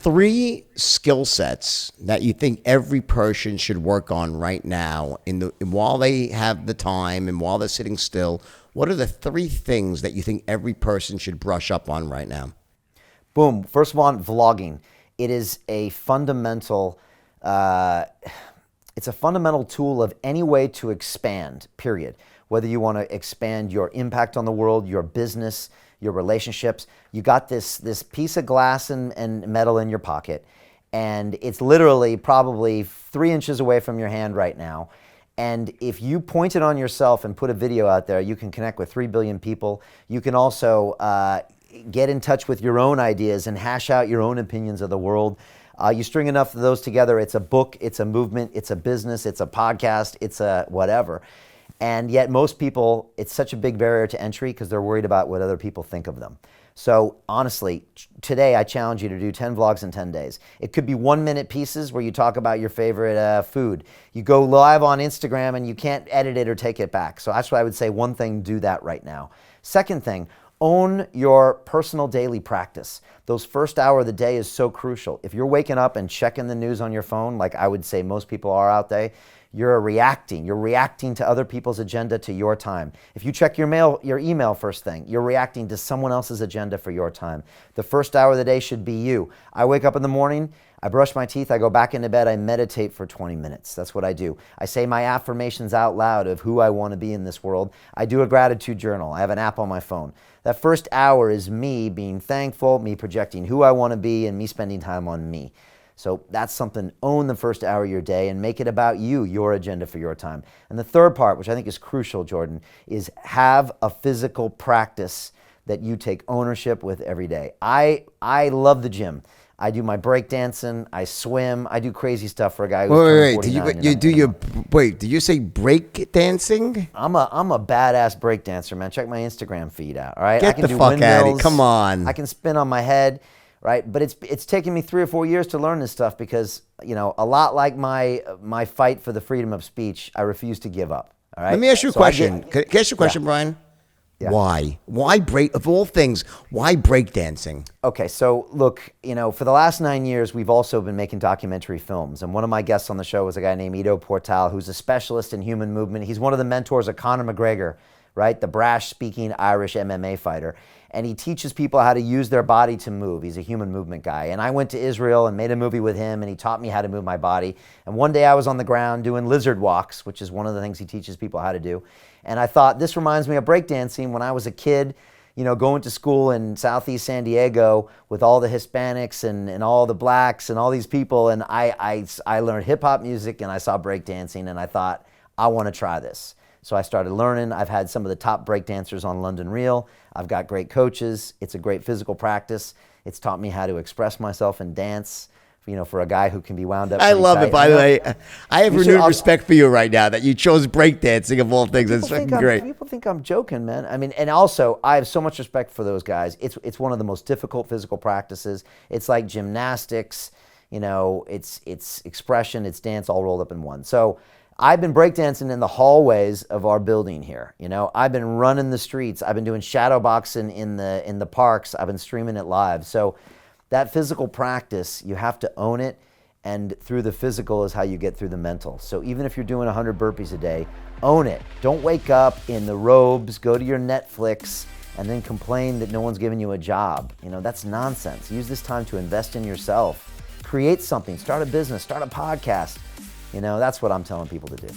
3 skill sets that you think every person should work on right now while they have the time and while they're sitting still? What are the 3 things that you think every person should brush up on right now? Boom. First of all, vlogging. It is a fundamental, it's a fundamental tool of any way to expand, period. Whether you want to expand your impact on the world, your business, your relationships, you got this piece of glass and metal in your pocket, and it's literally probably 3 inches away from your hand right now. And if you point it on yourself and put a video out there, you can connect with 3 billion people. You can also get in touch with your own ideas and hash out your own opinions of the world. You string enough of those together, it's a book, it's a movement, it's a business, it's a podcast, it's a whatever. And yet most people, it's such a big barrier to entry because they're worried about what other people think of them. So honestly, today I challenge you to do 10 vlogs in 10 days. It could be 1-minute pieces where you talk about your favorite food. You go live on Instagram and you can't edit it or take it back. So that's why I would say one thing, do that right now. Second thing, own your personal daily practice. Those first hour of the day is so crucial. If you're waking up and checking the news on your phone, like I would say most people are out there, you're reacting to other people's agenda to your time. If you check your email first thing, you're reacting to someone else's agenda for your time. The first hour of the day should be you. I wake up in the morning, I brush my teeth, I go back into bed, I meditate for 20 minutes. That's what I do. I say my affirmations out loud of who I want to be in this world. I do a gratitude journal. I have an app on my phone. That first hour is me being thankful, me projecting who I want to be, and me spending time on me. So that's something, own the first hour of your day and make it about you, your agenda for your time. And the third part, which I think is crucial, Jordan, is have a physical practice that you take ownership with every day. I love the gym. I do my breakdancing, I swim, I do crazy stuff for a guy who's Wait. 49. Did you say break dancing? I'm a badass breakdancer, man. Check my Instagram feed out, all right? Get I can the do fuck out of here. windmills, Come on. I can spin on my head. Right, but it's taken me 3 or 4 years to learn this stuff because, you know, a lot like my fight for the freedom of speech, I refuse to give up. All right. Let me ask you a question. Can I ask you a question, Brian? Yeah. Why? Why of all things, why breakdancing? Okay, so look, you know, for the last 9 years, we've also been making documentary films. And one of my guests on the show was a guy named Ido Portal, who's a specialist in human movement. He's one of the mentors of Conor McGregor, right? The brash-speaking Irish MMA fighter. And he teaches people how to use their body to move. He's a human movement guy. And I went to Israel and made a movie with him, and he taught me how to move my body. And one day I was on the ground doing lizard walks, which is one of the things he teaches people how to do. And I thought, this reminds me of breakdancing when I was a kid, you know, going to school in Southeast San Diego with all the Hispanics and all the blacks and all these people. And I learned hip hop music and I saw breakdancing and I thought, I want to try this. So I started learning. I've had some of the top breakdancers on London Reel. I've got great coaches. It's a great physical practice. It's taught me how to express myself and dance, you know, for a guy who can be wound up. I love it, by the way. I have renewed respect for you right now that you chose breakdancing of all things. It's fucking great. People think I'm joking, man. I mean, and also, I have so much respect for those guys. It's one of the most difficult physical practices. It's like gymnastics, you know, it's expression, it's dance all rolled up in one. So I've been breakdancing in the hallways of our building here. You know, I've been running the streets. I've been doing shadow boxing in the parks. I've been streaming it live. So that physical practice, you have to own it. And through the physical is how you get through the mental. So even if you're doing 100 burpees a day, own it. Don't wake up in the robes, go to your Netflix, and then complain that no one's giving you a job. You know, that's nonsense. Use this time to invest in yourself. Create something. Start a business. Start a podcast. You know, that's what I'm telling people to do.